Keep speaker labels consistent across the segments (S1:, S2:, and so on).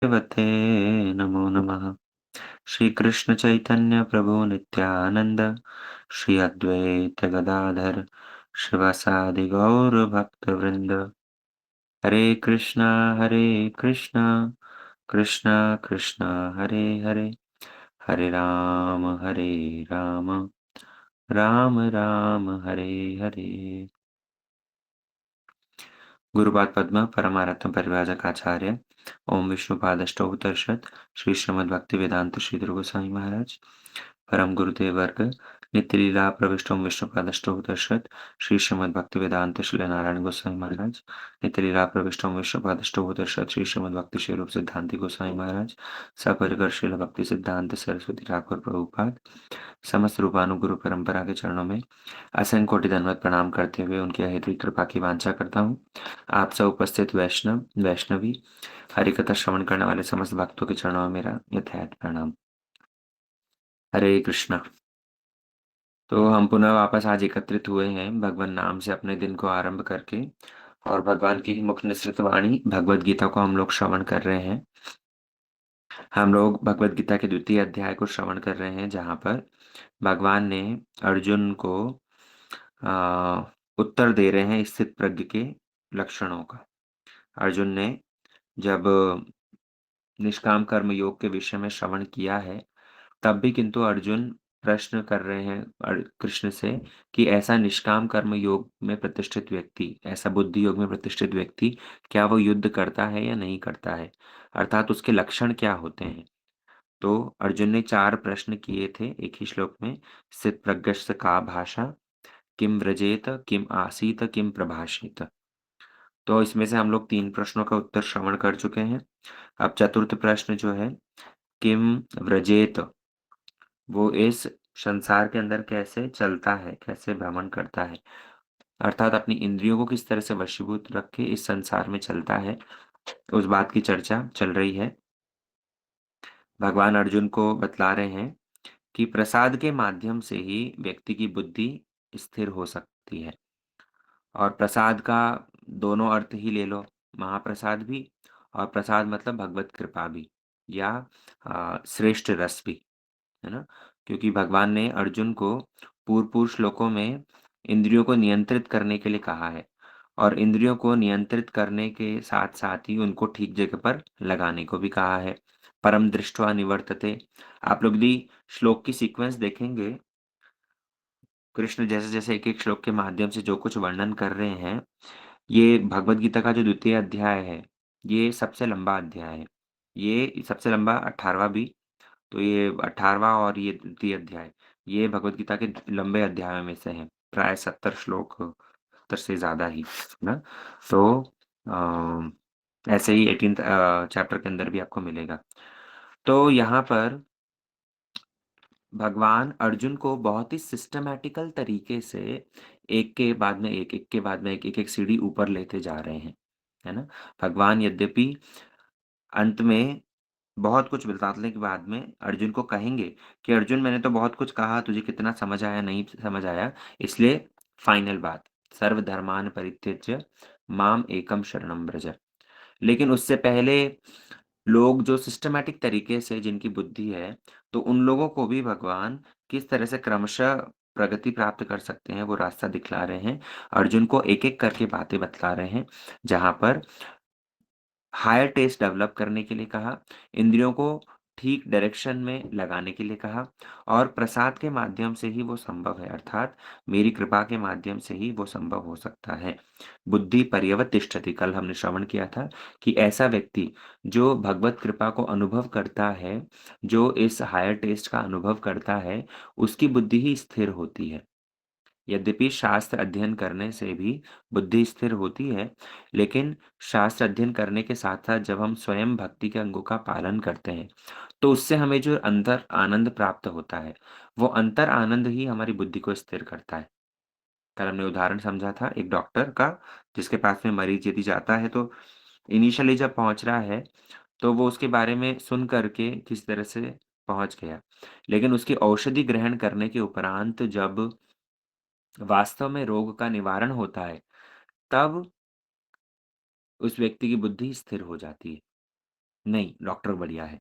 S1: भगवते नमो नमः। श्री कृष्ण चैतन्य प्रभु नित्यानंद, श्री अद्वैत गदाधर शिवासादि गौर भक्त वृंद। हरे कृष्णा कृष्णा कृष्णा हरे हरे, हरे राम राम राम हरे हरे। गुरुपाद पद्म परमारत्न परिव्राजक आचार्य ओम विष्णुपादष्टोत्तरशत श्री श्रीमद् भक्ति वेदांत श्री गोस्वामी महाराज परम गुरुदेव वर्ग नित्य लीला प्रविष्ट ओम विष्णुपादष्टोत्तरशत श्री श्रीमद् भक्ति वेदांत श्री नारायण गोस्वामी महाराज नित्य लीला प्रविष्ट ओम विष्णुपादष्टोत्तरशत श्री श्रीमद् भक्ति श्री रूप सिद्धांति गोस्वामी महाराज सपरिकर श्रील भक्ति सिद्धांत सरस्वती ठाकुर प्रभुपाद समस्त रूपानुगुरु परंपरा के चरणों में असंख्य कोटि दंडवत प्रणाम करते हुए उनकी अहेतुकी कृपा की वांछा करता हूँ। आप सब उपस्थित वैष्णव वैष्णवी हरिकथा श्रवण करने वाले समस्त भक्तों के चरणों में मेरा यथार्थ प्रणाम। हरे कृष्णा। तो हम पुनः वापस आज एकत्रित हुए हैं भगवान नाम से अपने दिन को आरंभ करके, और भगवान की मुख निसृत वाणी भगवत गीता को हम लोग श्रवण कर रहे हैं। हम लोग भगवत गीता के द्वितीय अध्याय को श्रवण कर रहे हैं, जहाँ पर भगवान ने अर्जुन को आ, उत्तर दे रहे हैं स्थित प्रज्ञ के लक्षणों का। अर्जुन ने जब निष्काम कर्म योग के विषय में श्रवण किया है, तब भी किंतु अर्जुन प्रश्न कर रहे हैं कृष्ण से कि ऐसा निष्काम कर्म योग में प्रतिष्ठित व्यक्ति, ऐसा बुद्धि योग में प्रतिष्ठित व्यक्ति, क्या वो युद्ध करता है या नहीं करता है, अर्थात उसके लक्षण क्या होते हैं। तो अर्जुन ने चार प्रश्न किए थे एक ही श्लोक में। स्थित प्रज्ञस्य का भाषा, किम व्रजेत किम आसीत किम प्रभाषेत। तो इसमें से हम लोग तीन प्रश्नों का उत्तर श्रवण कर चुके हैं। अब चतुर्थ प्रश्न जो है, किम व्रजेत, वो इस संसार के अंदर कैसे चलता है, कैसे भ्रमण करता है, अर्थात अपनी इंद्रियों को किस तरह से वशीभूत रख के इस संसार में चलता है, उस बात की चर्चा चल रही है। भगवान अर्जुन को बतला रहे हैं कि प्रसाद के माध्यम से ही व्यक्ति की बुद्धि स्थिर हो सकती है। और प्रसाद का दोनों अर्थ ही ले लो, महाप्रसाद भी, और प्रसाद मतलब भगवत कृपा भी, या श्रेष्ठ रस भी, है ना। क्योंकि भगवान ने अर्जुन को पूर्व पूर्व श्लोकों में इंद्रियों को नियंत्रित करने के लिए कहा है, और इंद्रियों को नियंत्रित करने के साथ साथ ही उनको ठीक जगह पर लगाने को भी कहा है। परम दृष्टवा निवर्तते। आप लोग यदि श्लोक की सीक्वेंस देखेंगे, कृष्ण जैसे जैसे एक एक श्लोक के माध्यम से जो कुछ वर्णन कर रहे हैं, ये भगवत गीता का जो द्वितीय अध्याय है, ये सबसे लंबा अध्याय है। ये सबसे लंबा 18वां भी। तो ये 18वां और ये द्वितीय अध्याय, ये भगवत गीता के लंबे अध्यायों में से है, प्राय 70 श्लोक, 70 से ज्यादा ही, है ना। तो ऐसे ही 18th चैप्टर के अंदर भी आपको मिलेगा। तो यहाँ पर भगवान अर्जुन को बहुत ही सिस्टमैटिकल तरीके से एक के बाद में एक के बाद में एक एक सीढ़ी ऊपर लेते जा रहे हैं, है ना। भगवान यद्यपि अंत में बहुत कुछ बताने के बाद में अर्जुन को कहेंगे कि अर्जुन, मैंने तो बहुत कुछ कहा, तुझे कितना समझ आया नहीं समझ आया, इसलिए फाइनल बात, सर्वधर्मान परित्यज्य माम एकम शरणम व्रज। लेकिन उससे पहले लोग जो सिस्टमैटिक तरीके से जिनकी बुद्धि है, तो उन लोगों को भी भगवान किस तरह से क्रमशः प्रगति प्राप्त कर सकते हैं वो रास्ता दिखला रहे हैं। अर्जुन को एक एक करके बातें बतला रहे हैं, जहां पर हायर टेस्ट डेवलप करने के लिए कहा, इंद्रियों को ठीक डायरेक्शन में लगाने के लिए कहा, और प्रसाद के माध्यम से ही वो संभव है, अर्थात मेरी कृपा के माध्यम से ही वो संभव हो सकता है। बुद्धि पर्यवतिष्ठति, कल हमने श्रवण किया था कि ऐसा व्यक्ति जो भगवत कृपा को अनुभव करता है, जो इस हायर टेस्ट का अनुभव करता है, उसकी बुद्धि ही स्थिर होती है। यद्यपि शास्त्र अध्ययन करने से भी बुद्धि स्थिर होती है, लेकिन शास्त्र अध्ययन करने के साथ साथ जब हम स्वयं भक्ति के अंगों का पालन करते हैं, तो उससे हमें जो अंतर आनंद प्राप्त होता है, वो अंतर आनंद ही हमारी बुद्धि को स्थिर करता है। कल हमने उदाहरण समझा था एक डॉक्टर का, जिसके पास में मरीज यदि जाता है, तो इनिशियली जब पहुंच रहा है, तो वो उसके बारे में सुन करके किस तरह से पहुंच गया, लेकिन उसकी औषधि ग्रहण करने के उपरांत जब वास्तव में रोग का निवारण होता है, तब उस व्यक्ति की बुद्धि स्थिर हो जाती है। नहीं, डॉक्टर बढ़िया है।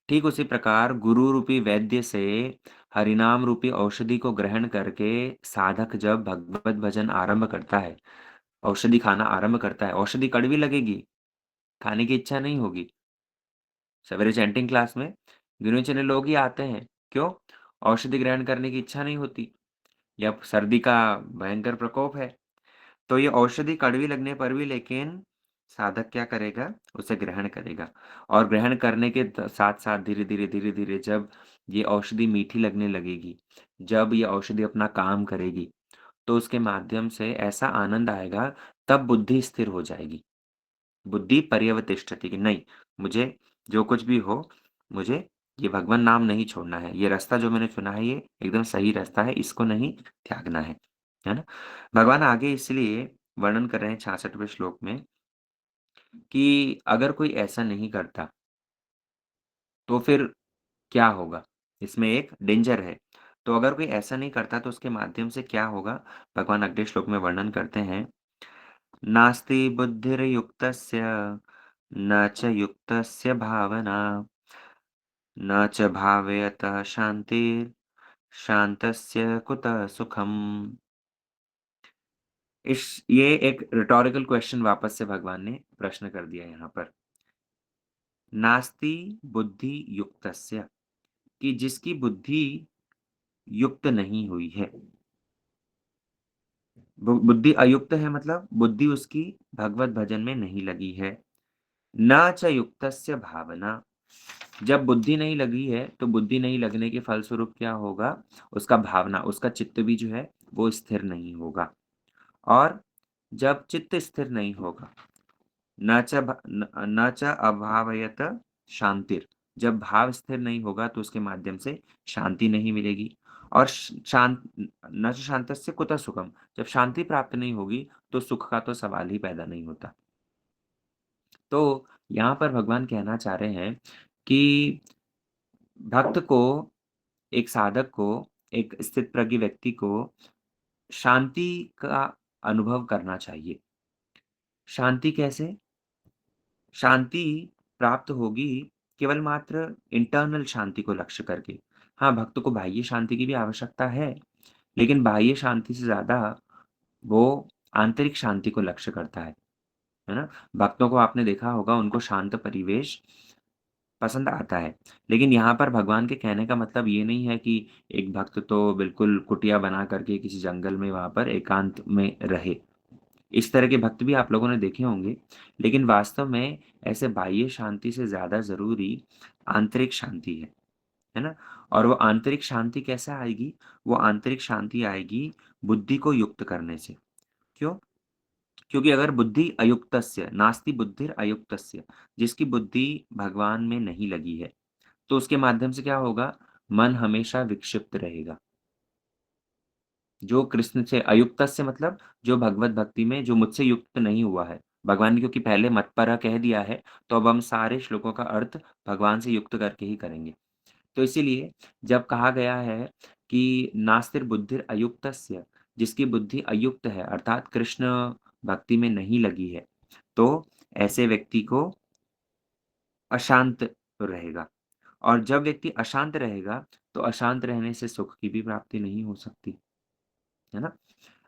S1: ठीक उसी प्रकार गुरु रूपी वैद्य से हरिनाम रूपी औषधि को ग्रहण करके साधक जब भगवत भजन आरंभ करता है, औषधि खाना आरंभ करता है, औषधि कड़वी लगेगी, खाने की इच्छा नहीं होगी। सवेरे चैंटिंग क्लास में गिने-चुने लोग ही आते हैं। क्यों? औषधि ग्रहण करने की इच्छा नहीं होती या सर्दी का भयंकर प्रकोप है। तो ये औषधि कड़वी लगने पर भी लेकिन साधक क्या करेगा? उसे ग्रहण करेगा और ग्रहण करने के साथ-साथ धीरे-धीरे, धीरे-धीरे जब ये औषधि मीठी लगने लगेगी, जब ये औषधि अपना काम करेगी, तो उसके माध्यम से ऐसा आनंद आएगा, तब बुद्धि स्थिर हो जाएगी। बुद्धि पर्यवतिष्ठति कि नहीं, मुझे जो कुछ भी हो, मुझे ये भगवान नाम नहीं छोड़ना है। ये रास्ता जो मैंने चुना है ये एकदम सही रास्ता है, इसको नहीं त्यागना है। है ना? भगवान आगे इसलिए वर्णन कर रहे हैं 66वें श्लोक में कि अगर कोई ऐसा नहीं करता, तो फिर क्या होगा? इसमें एक डेंजर है। तो अगर कोई ऐसा नहीं करता तो उसके माध्यम से क्या होगा? भगवान अगले श्लोक में वर्णन करते हैं नास्ति बुद्धिर्युक्तस्य न च युक्तस्य भावना न च भावयतः शांतस्य कुतः सुखम्। इस ये एक रिटोरिकल क्वेश्चन वापस से भगवान ने प्रश्न कर दिया यहाँ पर। नास्ति बुद्धि युक्तस्य कि जिसकी बुद्धि युक्त नहीं हुई है। बुद्धि अयुक्त है मतलब बुद्धि उसकी भगवत भजन में नहीं लगी है। न च युक्तस्य भावना जब बुद्धि नहीं लगी है, तो बुद्धि नहीं लगने के फलस्वरूप क्या होगा? उसका भावना, उसका चित्त भी जो है, वो स्थिर नहीं होगा और जब चित्त स्थिर नहीं होगा, न च अभावयत शांतिर, जब भाव स्थिर नहीं होगा, तो उसके माध्यम से शांति नहीं मिलेगी और न च शांतस्य कुतः सुखम्, जब शांति प्राप्त नहीं होगी, तो सुख का तो सवाल ही पैदा नहीं होता। तो यहाँ पर भगवान कहना चाह रहे हैं कि भक्त को एक साधक को, एक स्थितप्रज्ञ व्यक्ति को शांति का अनुभव करना चाहिए। शांति कैसे? शांति प्राप्त होगी केवल मात्र इंटरनल शांति को लक्ष्य करके। हाँ, भक्त को बाह्य शांति की भी आवश्यकता है, लेकिन बाह्य शांति से ज़्यादा वो आंतरिक शांति को लक्ष्य करता है ना? भक्तों को आपने देखा होगा उनको शांत परिवेश पसंद आता है। लेकिन यहाँ पर भगवान के कहने का मतलब ये नहीं है कि एक भक्त तो बिल्कुल कुटिया बना करके किसी जंगल में वहाँ पर एकांत में रहे। इस तरह के भक्त भी आप लोगों ने देखे होंगे, लेकिन वास्तव में ऐसे बाह्य शांति से ज़्यादा ज़रूरी आंतरिक शांति है ना? और वो आंतरिक शांति कैसे आएगी? वो आंतरिक शांति आएगी बुद्धि को युक्त करने से। क्यों? क्योंकि अगर बुद्धि अयुक्तस्य नास्ति बुद्धिरअयुक्तस्य जिसकी बुद्धि भगवान में नहीं लगी है, तो उसके माध्यम से क्या होगा? मन हमेशा विक्षिप्त रहेगा। जो कृष्ण से अयुक्तस्य मतलब जो भगवत भक्ति में जो मुझसे युक्त नहीं हुआ है। भगवान ने क्योंकि पहले मत्परः कह दिया है, तो अब हम सारे श्लोकों का अर्थ भगवान से युक्त करके ही करेंगे। तो इसीलिए जब कहा गया है कि नास्तिर बुद्धिर अयुक्तस्य जिसकी बुद्धि अयुक्त है अर्थात कृष्ण भक्ति में नहीं लगी है, तो ऐसे व्यक्ति को अशांत रहेगा और जब व्यक्ति अशांत रहेगा, तो अशांत रहने से सुख की भी प्राप्ति नहीं हो सकती, है ना?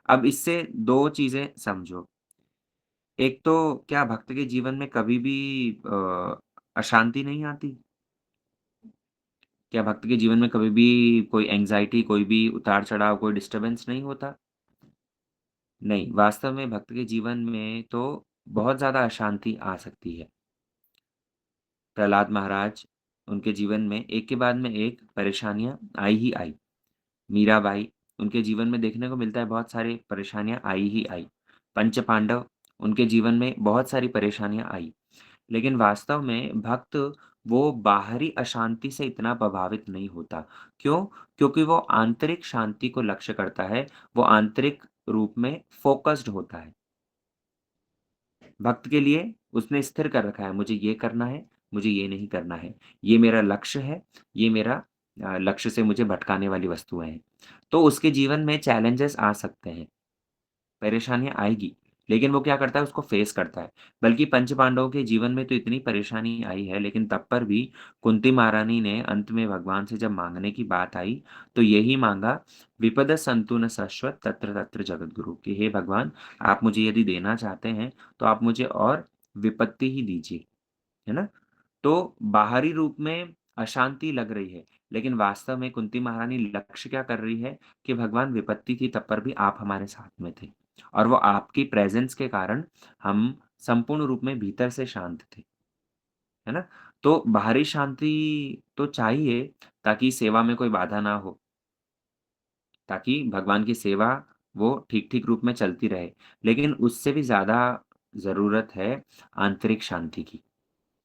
S1: अब इससे 2 चीज़ें समझो। एक तो क्या भक्त के जीवन में कभी भी अशांति नहीं आती? क्या भक्त के जीवन में कभी भी कोई एंग्ज़ायटी, कोई भी उतार-चढ़ाव, कोई डिस्टर्बेंस नहीं होता? नहीं, वास्तव में भक्त के जीवन में तो बहुत ज़्यादा अशांति आ सकती है। प्रहलाद महाराज, उनके जीवन में एक के बाद में एक परेशानियाँ आई ही आई। मीराबाई, उनके जीवन में देखने को मिलता है बहुत सारी परेशानियाँ आई ही आई। पंच पांडव, उनके जीवन में बहुत सारी परेशानियाँ आई। लेकिन वास्तव में भक्त वो बाहरी अशांति से इतना प्रभावित नहीं होता। क्यों? क्योंकि वो आंतरिक शांति को लक्ष्य करता है, वो आंतरिक रूप में फ़ोकस्ड होता है। भक्त के लिए उसने स्थिर कर रखा है, मुझे ये करना है, मुझे ये नहीं करना है। ये मेरा लक्ष्य है, ये मेरा लक्ष्य से मुझे भटकाने वाली वस्तुएँ हैं। तो उसके जीवन में चैलेंजेस आ सकते हैं, परेशानियाँ आएगी, लेकिन वो क्या करता है उसको फेस करता है। बल्कि पंच पांडवों के जीवन में तो इतनी परेशानी आई है लेकिन तब पर भी कुंती महारानी ने अंत में भगवान से जब माँगने की बात आई, तो यही माँगा विपद संतु न शश्वत तत्र तत्र जगद्गुरु कि हे भगवान आप मुझे यदि देना चाहते हैं, तो आप मुझे और विपत्ति ही दीजिए, है ना? तो बाहरी रूप में अशांति लग रही है, लेकिन वास्तव में कुंती महारानी लक्ष्य क्या कर रही है कि भगवान विपत्ति थी तब पर भी आप हमारे साथ में थे और वो आपकी प्रेज़ेंस के कारण हम संपूर्ण रूप में भीतर से शांत थे, है ना? तो बाहरी शांति तो चाहिए ताकि सेवा में कोई बाधा ना हो, ताकि भगवान की सेवा वो ठीक-ठीक रूप में चलती रहे। लेकिन उससे भी ज़्यादा ज़रूरत है आंतरिक शांति की।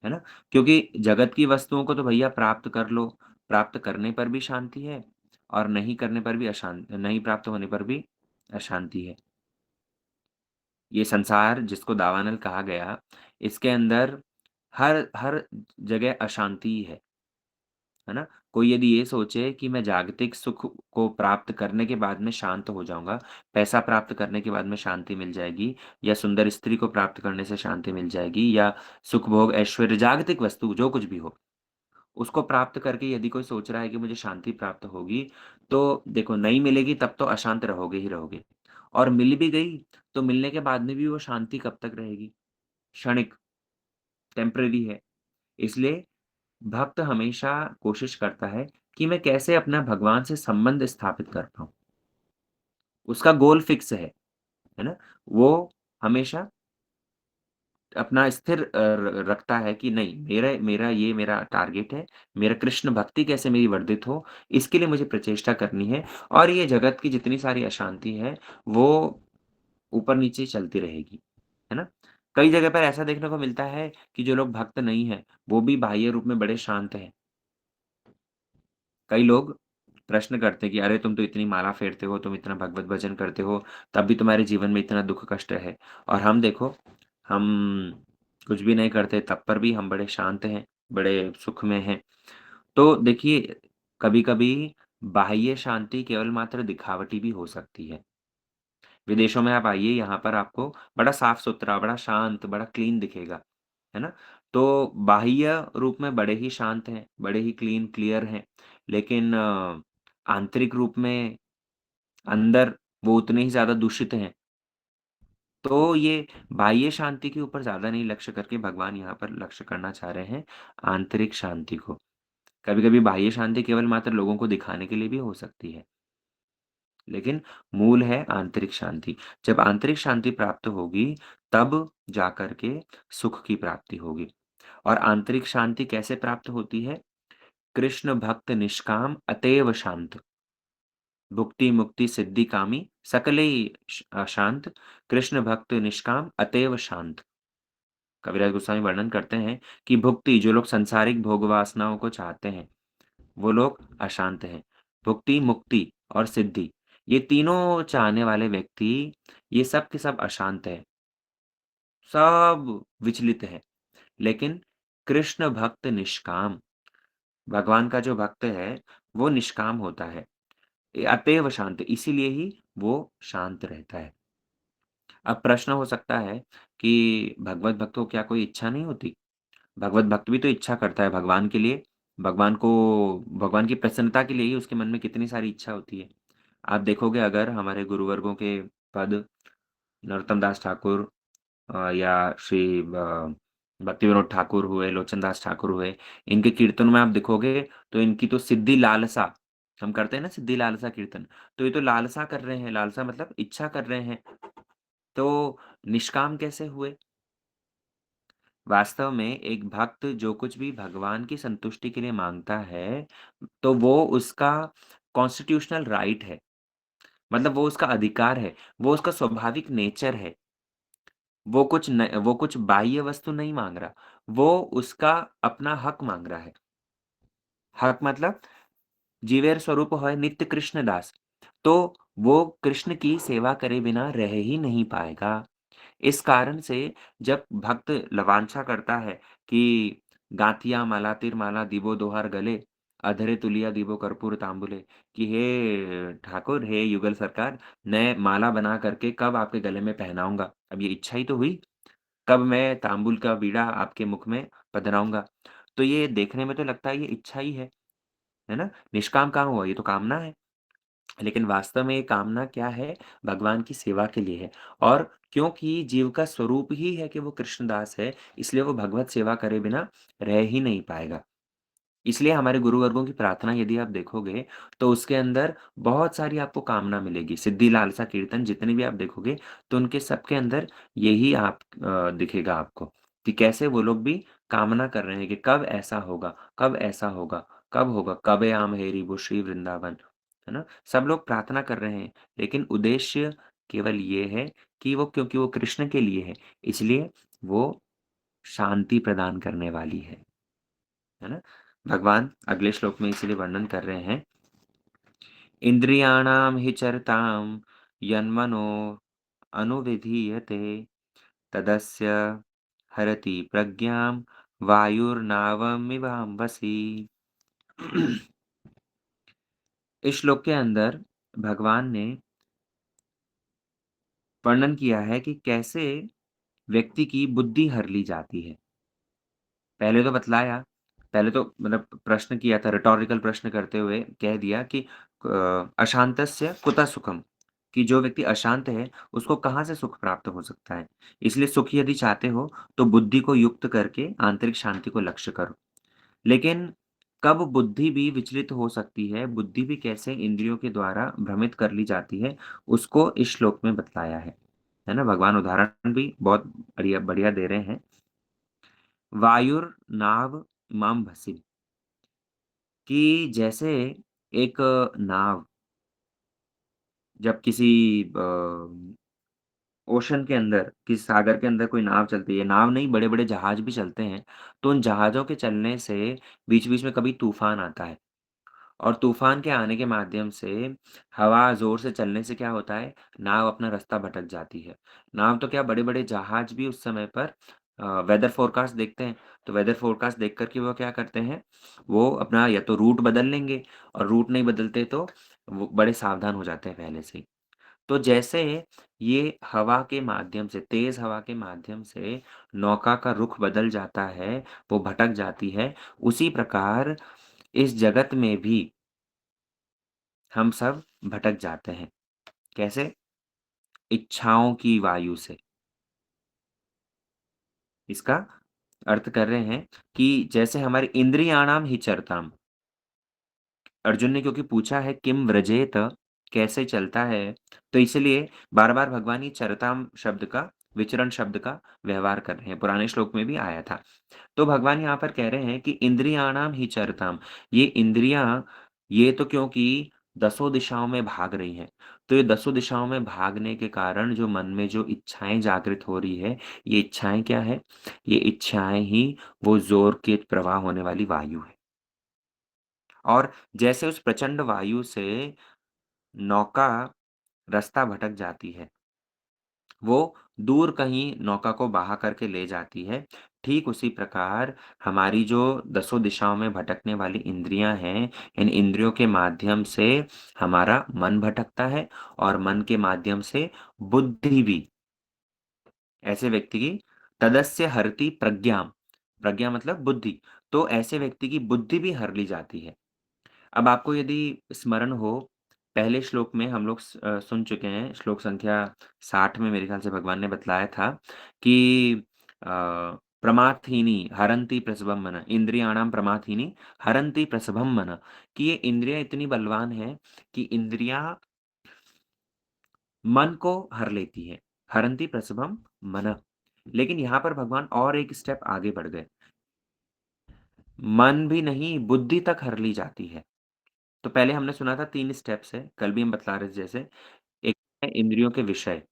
S1: है ना? क्योंकि जगत की वस्तुओं को तो भैया प्राप्त कर लो, प्राप्त करने पर भी शांति है और नहीं करने पर भी नहीं प्राप्त होने पर भी अशांति है। ये संसार जिसको दावानल कहा गया, इसके अंदर हर हर जगह अशांति ही है ना? कोई यदि ये सोचे कि मैं जागतिक सुख को प्राप्त करने के बाद में शांत हो जाऊँगा, पैसा प्राप्त करने के बाद में शांति मिल जाएगी या सुंदर स्त्री को प्राप्त करने से शांति मिल जाएगी या सुख भोग, ऐश्वर्य, जागतिक वस्तु जो कुछ भी हो। उसको प्राप्त करके यदि कोई सोच रहा है कि मुझे शांति प्राप्त होगी, तो देखो नहीं मिलेगी तब तो अशांत रहोगे ही रहोगे। और मिल भी गई, तो मिलने के बाद में भी वो शांति कब तक रहेगी? क्षणिक, टेम्परेरी है। इसलिए भक्त हमेशा कोशिश करता है कि मैं कैसे अपना भगवान से संबंध स्थापित कर पाऊँ। उसका गोल फिक्स है ना? वो हमेशा अपना स्थिर र रखता है कि नहीं मेरा मेरा ये मेरा टारगेट है, मेरा कृष्ण भक्ति कैसे मेरी वर्धित हो, इसके लिए मुझे प्रचेष्टा करनी है और ये जगत की जितनी सारी अशांति है, वो ऊपर-नीचे चलती रहेगी, है ना? कई जगह पर ऐसा देखने को मिलता है कि जो लोग भक्त नहीं हैं, वो भी बाह्य रूप में बड़े शांत हैं। कई लोग प्रश्न करते हैं कि अरे तुम तो इतनी माला फेरते हो, तुम इतना भगवत भजन करते हो, तब भी तुम्हारे जीवन में इतना दुःख कष्ट है। और हम देखो, हम कुछ भी नहीं करते तब पर भी हम बड़े शांत हैं, बड़े सुख में हैं। तो देखिए, कभी-कभी बाह्य शांति केवल मात्र दिखावटी भी हो सकती है। विदेशों में आप आइए, यहाँ पर आपको बड़ा साफ-सुथरा, बड़ा शांत, बड़ा क्लीन दिखेगा, है ना? तो बाह्य रूप में बड़े ही शांत हैं, बड़े ही क्लीन, क्लियर हैं, लेकिन आंतरिक रूप में अंदर वो उतने ही ज़्यादा दूषित हैं। तो ये बाह्य शांति के ऊपर ज़्यादा नहीं लक्ष्य करके भगवान यहाँ पर लक्ष्य करना चाह रहे हैं आंतरिक शांति को। कभी-कभी बाह्य शांति केवल मात्र लोगों को दिखाने के लिए भी हो सकती है। लेकिन मूल है आंतरिक शांति। जब आंतरिक शांति प्राप्त होगी, तब जाकर के सुख की प्राप्ति होगी। और आंतरिक शांति कैसे प्राप्त होती है? कृष्ण भक्त निष्काम अतएव शांत, भुक्ति मुक्ति सिद्धि कामी सकले शांत, कृष्ण भक्त निष्काम अतएव शांत। कविराज गोस्वामी वर्णन करते हैं कि भुक्ति जो लोग सांसारिक भोग वासनाओं को चाहते हैं, वो लोग अशांत हैं। भुक्ति, मुक्ति और सिद्धि, ये तीनों चाहने वाले व्यक्ति, ये सब के सब अशांत हैं, सब विचलित हैं। लेकिन कृष्ण भक्त निष्काम, भगवान का जो भक्त है, वो निष्काम होता है। अतएव शांत, इसीलिए ही वो शांत रहता है। अब प्रश्न हो सकता है कि भगवत भक्त को क्या कोई इच्छा नहीं होती? भगवत भक्त भी तो इच्छा करता है भगवान के लिए, भगवान को भगवान की प्रसन्नता के लिए ही उसके मन में कितनी सारी इच्छा होती है। आप देखोगे अगर हमारे गुरुवर्गों के पद नरोत्तम दास ठाकुर या श्री भक्तिविनोद ठाकुर हुए, लोचन दास ठाकुर हुए, इनके कीर्तनों में आप देखोगे तो इनकी तो सिद्धि लालसा, हम करते हैं ना सिद्धि लालसा कीर्तन, तो ये तो लालसा कर रहे हैं, लालसा मतलब इच्छा कर रहे हैं। तो निष्काम कैसे हुए? वास्तव में एक भक्त जो कुछ भी भगवान की संतुष्टि के लिए माँगता है, तो वो उसका कॉन्स्टिट्यूशनल राइट है। मतलब वो उसका अधिकार है, वो उसका स्वाभाविक नेचर है। वो कुछ बाह्य वस्तु नहीं माँग रहा, वो उसका अपना हक माँग रहा है। हक मतलब जीवेर स्वरूप है नित्य कृष्ण दास। तो वो कृष्ण की सेवा करे बिना रह ही नहीं पाएगा। इस कारण से जब भक्त लवांछा करता है कि गाँथिया माला तिर माला दीबो दोहार गले, अधरे तुलिया दीपो कर्पूर तांबुले कि हे ठाकुर, हे युगल सरकार, मैं माला बना करके कब आपके गले में पहनाऊँगा? अब ये इच्छा ही तो हुई, कब मैं तांबुल का बीड़ा आपके मुख में पधराऊँगा? तो ये देखने में तो लगता है ये इच्छा ही है ना? निष्काम काम हुआ, ये तो कामना है। लेकिन वास्तव में ये कामना क्या है? भगवान की सेवा के लिए है और क्योंकि जीव का स्वरूप ही है कि वो कृष्णदास है, इसलिए वो भगवत सेवा करे बिना रह ही नहीं पाएगा। इसलिए हमारे गुरुवर्गों की प्रार्थना यदि आप देखोगे, तो उसके अंदर बहुत सारी आपको कामना मिलेगी। सिद्धि, लालसा, कीर्तन जितने भी आप देखोगे, तो उनके सबके अंदर यही दिखेगा आपको कि कैसे वो लोग भी कामना कर रहे हैं कि कब ऐसा होगा, कब ऐसा होगा, कब होगा, कबे आम हेरी वो श्री वृंदावन, है ना? सब लोग प्रार्थना कर रहे हैं, लेकिन उद्देश्य केवल ये है कि वो क्योंकि वो कृष्ण के लिए है, इसलिए वो शांति प्रदान करने वाली है ना? भगवान अगले श्लोक में इसीलिए वर्णन कर रहे हैं, इंद्रियाणाम हि चरतां यन्मनो अनुविधीयते तदस्य हरति प्रज्ञां वायुर्नावमिवाम्भसि। इस श्लोक के अंदर भगवान ने वर्णन किया है कि कैसे व्यक्ति की बुद्धि हर ली जाती है। पहले तो बतलाया, पहले तो मतलब प्रश्न किया था रिटोरिकल प्रश्न करते हुए कह दिया कि अशांतस्य कुतः सुखम, कि जो व्यक्ति अशांत है, उसको कहाँ से सुख प्राप्त हो सकता है? इसलिए सुख यदि चाहते हो, तो बुद्धि को युक्त करके आंतरिक शांति को लक्ष्य करो। लेकिन कब बुद्धि भी विचलित हो सकती है, बुद्धि भी कैसे इंद्रियों के द्वारा भ्रमित कर ली जाती है, उसको इस श्लोक में बतलाया है ना? भगवान उदाहरण भी बहुत बढ़िया बढ़िया दे रहे हैं। वायुर्नाव इमाम भसिल कि जैसे एक नाव जब किसी ओशन के अंदर, किसी सागर के अंदर कोई नाव चलती है, नाव नहीं बड़े-बड़े जहाज भी चलते हैं, तो उन जहाज़ों के चलने से बीच-बीच में कभी तूफ़ान आता है और तूफ़ान के आने के माध्यम से हवा ज़ोर से चलने से क्या होता है, नाव अपना रास्ता भटक जाती है। नाव तो क्या बड़े-बड़े जहाज भी उस समय पर वेदर फ़ोरकास्ट देखते हैं, तो वेदर फ़ोरकास्ट देख कर के वो क्या करते हैं, वो अपना या तो रूट बदल लेंगे और रूट नहीं बदलते तो वो बड़े सावधान हो जाते हैं पहले से ही। तो जैसे ये हवा के माध्यम से, तेज़ हवा के माध्यम से नौका का रुख बदल जाता है, वो भटक जाती है, उसी प्रकार इस जगत में भी हम सब भटक जाते हैं। कैसे? इच्छाओं की वायु से। इसका अर्थ कर रहे हैं कि जैसे हमारी इंद्रियाणाम हि चरताम, अर्जुन ने क्योंकि पूछा है किम व्रजेत, कैसे चलता है, तो इसलिए बार-बार भगवान ये चरताम शब्द का, विचरण शब्द का व्यवहार कर रहे हैं। पुराने श्लोक में भी आया था। तो भगवान यहाँ पर कह रहे हैं कि इंद्रियाणाम हि चरताम, ये इंद्रियाँ, ये तो क्योंकि दसों दिशाओं में भाग रही हैं, तो ये दसों दिशाओं में भागने के कारण जो मन में जो इच्छाएँ जागृत हो रही है, ये इच्छाएँ क्या है? ये इच्छाएँ ही वो ज़ोर के प्रवाह होने वाली वायु है। और जैसे उस प्रचंड वायु से नौका रास्ता भटक जाती है, वो दूर कहीं नौका को बहा करके ले जाती है। ठीक उसी प्रकार हमारी जो दसों दिशाओं में भटकने वाली इंद्रियाँ हैं, इन इंद्रियों के माध्यम से हमारा मन भटकता है और मन के माध्यम से बुद्धि भी, ऐसे व्यक्ति की तदस्य हरति प्रज्ञा, प्रज्ञा मतलब बुद्धि, तो ऐसे व्यक्ति की बुद्धि भी हर ली जाती है। अब आपको यदि स्मरण हो, पहले श्लोक में हम लोग सुन चुके हैं, श्लोक संख्या 60 में मेरे ख्याल से भगवान ने बतलाया था कि प्रमाथीनि हरन्ति प्रसभं मन, इंद्रियाणाम प्रमाथीनि हरन्ति प्रसभं मन, कि ये इंद्रियाँ इतनी बलवान हैं कि इंद्रियाँ मन को हर लेती हैं। हरन्ति प्रसभं मन। लेकिन यहाँ पर भगवान और एक स्टेप आगे बढ़ गए। मन भी नहीं, बुद्धि तक हर ली जाती है। तो पहले हमने सुना था 3 स्टेप्स है, कल भी हम बतला रहे थे जैसे, एक है इंद्रियों के विषय,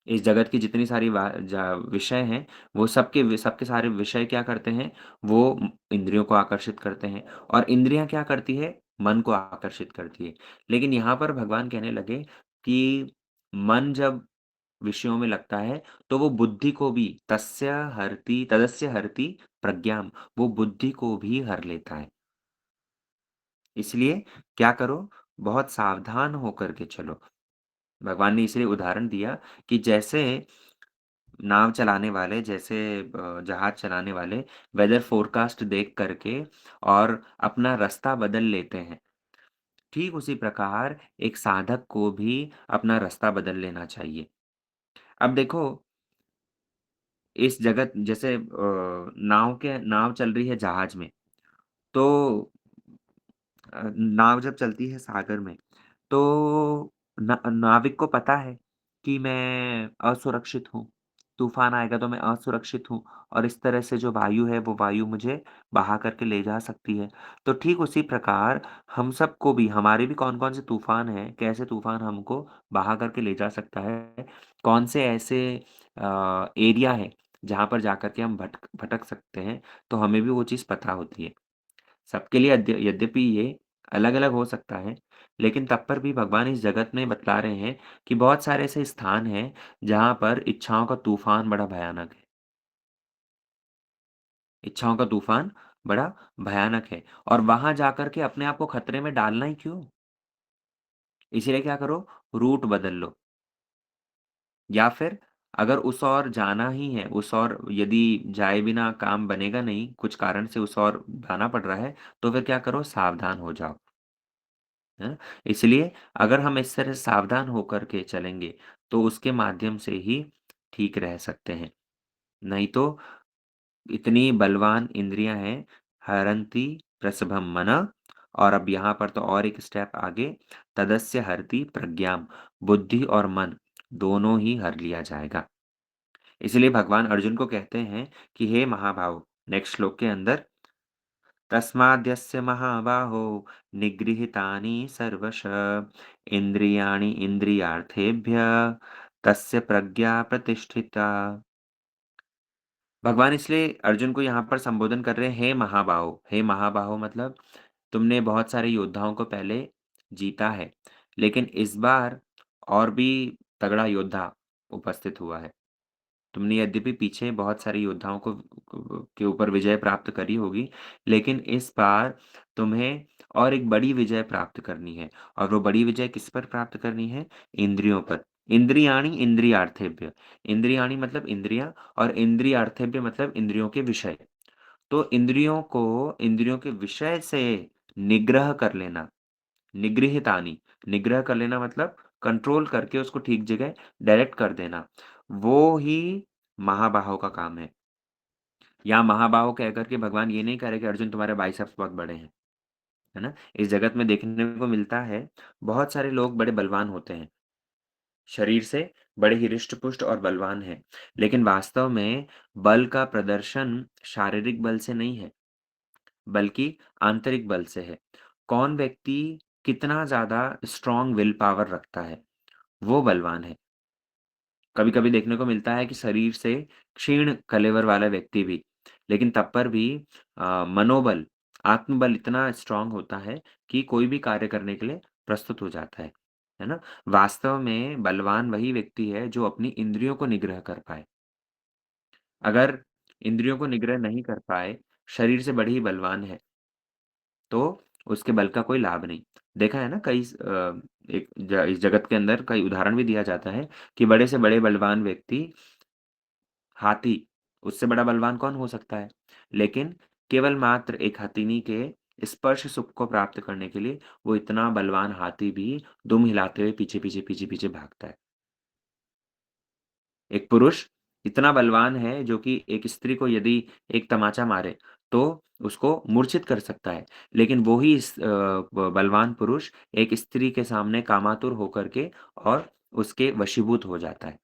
S1: इस जगत की जितनी सारी विषय हैं, वो सबके सारे विषय क्या करते हैं, वो इंद्रियों को आकर्षित करते हैं और इंद्रियाँ क्या करती है, मन को आकर्षित करती है। लेकिन यहाँ पर भगवान कहने लगे कि मन जब विषयों में लगता है, तो वो बुद्धि को भी तदस्य हरति प्रज्ञाम, वो बुद्धि को भी हर लेता है। इसलिए क्या करो, बहुत सावधान होकर के चलो। भगवान ने इसलिए उदाहरण दिया कि जैसे नाव चलाने वाले, जैसे जहाज चलाने वाले वेदर फ़ोरकास्ट देख कर के और अपना रास्ता बदल लेते हैं। ठीक उसी प्रकार एक साधक को भी अपना रास्ता बदल लेना चाहिए। अब देखो, इस जगत जैसे नाव चल रही है जहाज में, तो नाव जब चलती है सागर में, तो नाविक को पता है कि मैं असुरक्षित हूँ, तूफ़ान आएगा तो मैं असुरक्षित हूँ और इस तरह से जो वायु है, वो वायु मुझे बहा करके ले जा सकती है। तो ठीक उसी प्रकार हम सबको भी, हमारे भी कौन-कौन से तूफ़ान हैं, कैसे तूफ़ान हमको बहा करके ले जा सकता है, कौन से ऐसे एरिया है, जहाँ पर जाकर के हम भटक सकते हैं, तो हमें भी वो चीज़ पता होती है। सबके लिए यद्यपि ये अलग-अलग हो सकता है, लेकिन तब पर भी भगवान इस जगत में बतला रहे हैं कि बहुत सारे ऐसे स्थान हैं, जहाँ पर इच्छाओं का तूफ़ान बड़ा भयानक है। इच्छाओं का तूफ़ान बड़ा भयानक है और वहाँ जाकर के अपने आप को खतरे में डालना ही क्यों? इसीलिए क्या करो, रूट बदल लो या फिर अगर उस ओर जाना ही है, उस ओर यदि जाए बिना काम बनेगा नहीं, कुछ कारण से उस ओर जाना पड़ रहा है, तो फिर क्या करो, सावधान हो जाओ। हैं? इसलिए अगर हम इस तरह सावधान होकर के चलेंगे, तो उसके माध्यम से ही ठीक रह सकते हैं। नहीं तो इतनी बलवान इंद्रियाँ हैं, हरन्ति प्रसभं मनः और अब यहाँ पर तो और एक स्टेप आगे, तदस्य हरति प्रज्ञाम्, बुद्धि और मन दोनों ही हर लिया जाएगा। इसलिए भगवान अर्जुन को कहते हैं कि हे महाबाहो, नेक्स्ट श्लोक के अंदर तस्माद्यस्य महाबाहो निगृहीतानि सर्वशः इन्द्रियाणि इन्द्रियार्थेभ्यः तस्य प्रज्ञा प्रतिष्ठिता। भगवान इसलिए अर्जुन को यहाँ पर संबोधन कर रहे हैं, हे महाबाहो। हे महाबाहो मतलब तुमने बहुत सारे योद्धाओं को पहले जीता है, लेकिन इस बार और भी तगड़ा योद्धा उपस्थित हुआ है। तुमने यद्यपि पीछे बहुत सारे योद्धाओं को के ऊपर विजय प्राप्त करी होगी, लेकिन इस बार तुम्हें और एक बड़ी विजय प्राप्त करनी है और वो बड़ी विजय किस पर प्राप्त करनी है? इंद्रियों पर। इंद्रियाणि इंद्रियार्थेभ्य। इंद्रियाणि मतलब इंद्रियाँ और इंद्रियार्थेभ्य मतलब इंद्रियों के विषय। तो इंद्रियों को इंद्रियों के विषय से निग्रह कर लेना, निगृहीतानि, निग्रह कर लेना मतलब कंट्रोल करके उसको ठीक जगह डायरेक्ट कर देना। वो ही महाबाहो का काम है। यहाँ महाबाहो कह कर के भगवान ये नहीं कह रहे कि अर्जुन तुम्हारे बाइसेप्स बहुत बड़े हैं, है ना? इस जगत में देखने को मिलता है, बहुत सारे लोग बड़े बलवान होते हैं, शरीर से बड़े ही हृष्ट-पुष्ट और बलवान हैं। लेकिन वास्तव में बल का प्रदर्शन शारीरिक बल से नहीं है, बल्कि आंतरिक बल से है। कौन व्यक्ति कितना ज़्यादा स्ट्रॉन्ग विल पावर रखता है, वो बलवान है। कभी-कभी देखने को मिलता है कि शरीर से क्षीण कलेवर वाला व्यक्ति भी, लेकिन तब पर भी मनोबल, आत्मबल इतना स्ट्रॉन्ग होता है कि कोई भी कार्य करने के लिए प्रस्तुत हो जाता है ना? वास्तव में बलवान वही व्यक्ति है जो अपनी इंद्रियों को निग्रह कर पाए। अगर इंद्रियों को निग्रह नहीं कर पाए, शरीर से बड़े ही बलवान है, तो उसके बल का कोई लाभ नहीं। देखा है ना एक इस जगत के अंदर कई उदाहरण भी दिया जाता है कि बड़े से बड़े बलवान व्यक्ति हाथी, उससे बड़ा बलवान कौन हो सकता है? लेकिन केवल मात्र एक हथिनी के स्पर्श सुख को प्राप्त करने के लिए वो इतना बलवान हाथी भी दुम हिलाते हुए पीछे-पीछे, पीछे-पीछे भागता है। एक पुरुष इतना बलवान है जो कि एक स्त्री को यदि एक तमाचा मारे, तो उसको मूर्छित कर सकता है। लेकिन वो ही बलवान पुरुष एक स्त्री के सामने कामातुर होकर के और उसके वशीभूत हो जाता है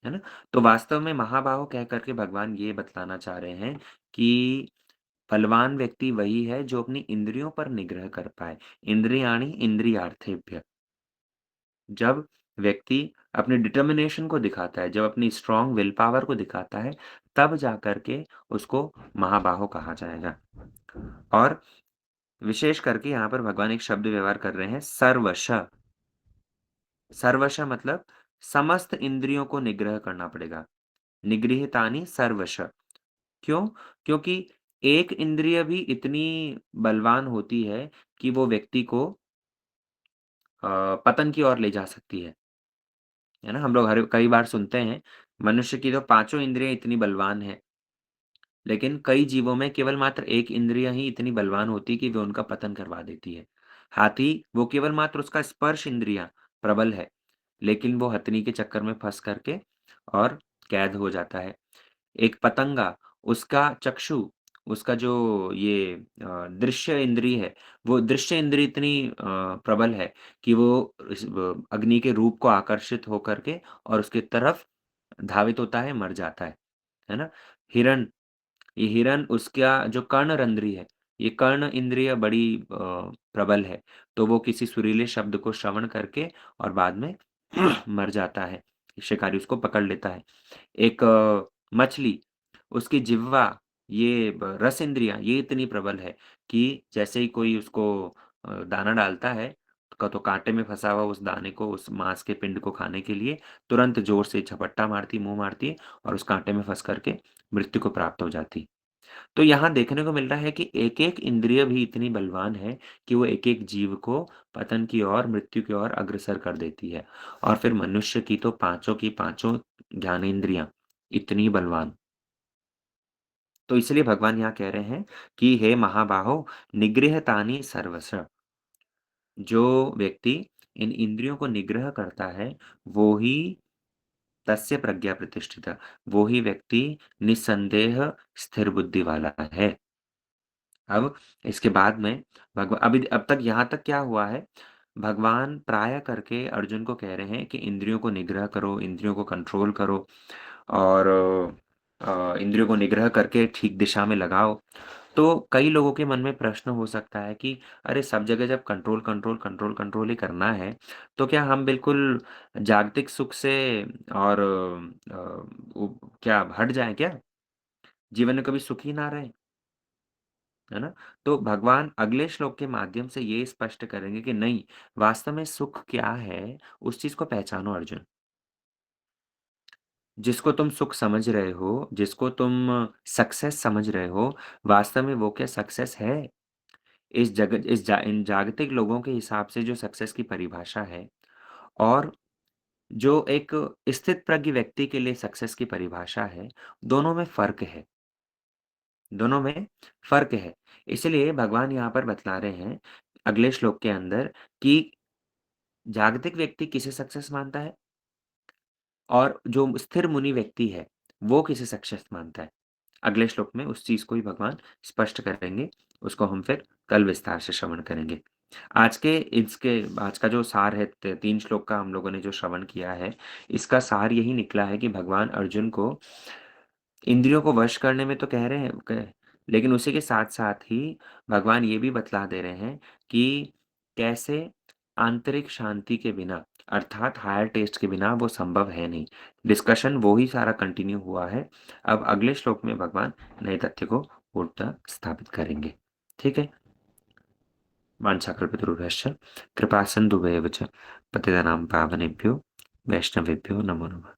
S1: ना? तो वास्तव में महाबाहो कह कर के भगवान ये बतलाना चाह रहे हैं कि बलवान व्यक्ति वही है जो अपनी इंद्रियों पर निग्रह कर पाए। इंद्रियाणि इंद्रियार्थेभ्यः। जब व्यक्ति अपने डिटर्मिनेशन को दिखाता है, जब अपनी स्ट्रॉन्ग विल पावर को दिखाता है, तब जाकर के उसको महाबाहो कहा जाएगा। और विशेष करके यहाँ पर भगवान एक शब्द व्यवहार कर रहे हैं सर्वशः। सर्वशः मतलब समस्त इंद्रियों को निग्रह करना पड़ेगा। निगृहीतानि सर्वशः। क्यों? क्योंकि एक इंद्रिय भी इतनी बलवान होती है कि वो व्यक्ति को पतन की ओर ले जा सकती है ना? हम लोग हर कई बार सुनते हैं, मनुष्य की तो पाँचों इंद्रियाँ इतनी बलवान हैं, लेकिन कई जीवों में केवल मात्र एक इंद्रिय ही इतनी बलवान होती कि वो उनका पतन करवा देती है। हाथी, वो केवल मात्र उसका स्पर्श इंद्रिय प्रबल है, लेकिन वो हथनी के चक्कर में फँस करके और कैद हो जाता है। एक पतंगा, उसका चक्षु, उसका जो ये दृश्य इंद्रिय है, वो दृश्य इंद्रिय इतनी प्रबल है कि वो इस ब अग्नि के रूप को आकर्षित होकर के और उसकी तरफ धावित होता है, मर जाता है ना? हिरण, ये हिरन उसका जो कर्णरंध्री है, ये कर्ण इंद्रिय बड़ी प्रबल है, तो वो किसी सुरीले शब्द को श्रवण करके और बाद में मर जाता है। शिकारी उसको पकड़ लेता है। एक मछली, उसकी जिह्वा, ये ब रस इंद्रियाँ, ये इतनी प्रबल है कि जैसे ही कोई उसको दाना डालता है, तो काँटे में फँसा हुआ उस दाने को, उस माँस के पिंड को खाने के लिए तुरंत ज़ोर से झपट्टा मारती, मुँह मारती है और उस काँटे में फँस करके मृत्यु को प्राप्त हो जाती। तो यहाँ देखने को मिल रहा है कि एक-एक इंद्रिय भी इतनी बलवान है कि वो एक-एक जीव को पतन की ओर, मृत्यु की ओर अग्रसर कर देती है। और फिर मनुष्य की तो पाँचों की पाँचों ज्ञानेंद्रियाँ इतनी बलवान। तो इसलिए भगवान यहाँ कह रहे हैं कि हे महाबाहो, निगृहीतानि सर्वश। जो व्यक्ति इन इंद्रियों को निग्रह करता है, वो ही तस्य प्रज्ञा प्रतिष्ठिता, वो ही व्यक्ति निस्संदेह स्थिर बुद्धि वाला है। अब इसके बाद में अभी अब तक यहाँ तक क्या हुआ है, भगवान प्राय करके अर्जुन को कह रहे हैं कि इंद्रियों को निग्रह करो, इंद्रियों को कंट्रोल करो और इंद्रियों को निग्रह करके ठीक दिशा में लगाओ। तो कई लोगों के मन में प्रश्न हो सकता है कि अरे सब जगह जब कंट्रोल, कंट्रोल, कंट्रोल, कंट्रोल ही करना है, तो क्या हम बिल्कुल जागतिक सुख से और वो क्या हट जाएँ क्या? जीवन में कभी सुख ही ना रहे? है ना? तो भगवान अगले श्लोक के माध्यम से ये स्पष्ट करेंगे कि नहीं, वास्तव में सुख क्या है, उस चीज़ को पहचानो अर्जुन। जिसको तुम सुख समझ रहे हो, जिसको तुम सक्सेस समझ रहे हो, वास्तव में वो क्या सक्सेस है? इन जागतिक लोगों के हिसाब से जो सक्सेस की परिभाषा है और जो एक स्थित प्रज्ञ व्यक्ति के लिए सक्सेस की परिभाषा है, दोनों में फ़र्क है। दोनों में फ़र्क है। इसलिए भगवान यहाँ पर बतला रहे हैं, अगले श्लोक के अंदर कि जागतिक व्यक्ति किसे सक्सेस मानता है और जो स्थिर मुनि व्यक्ति है, वो किसे सक्सेस मानता है। अगले श्लोक में उस चीज़ को ही भगवान स्पष्ट करेंगे, उसको हम फिर कल विस्तार से श्रवण करेंगे। आज का जो सार है, त 3 श्लोक का हम लोगों ने जो श्रवण किया है, इसका सार यही निकला है कि भगवान अर्जुन को इंद्रियों को वश करने में तो कह रहे हैं लेकिन उसी के साथ-साथ ही भगवान ये भी बतला दे रहे हैं कि कैसे आंतरिक शांति के बिना अर्थात हायर टेस्ट के बिना वो संभव है नहीं। डिस्कशन वो ही सारा कंटिन्यू हुआ है। अब अगले श्लोक में भगवान नए तथ्य को पूर्णतः स्थापित करेंगे। ठीक है? वाञ्छाकल्पतरुभ्यश्च कृपासिन्धुभ्येव च पतितानां पावनेभ्यो वैष्णवेभ्यो नमो नमः।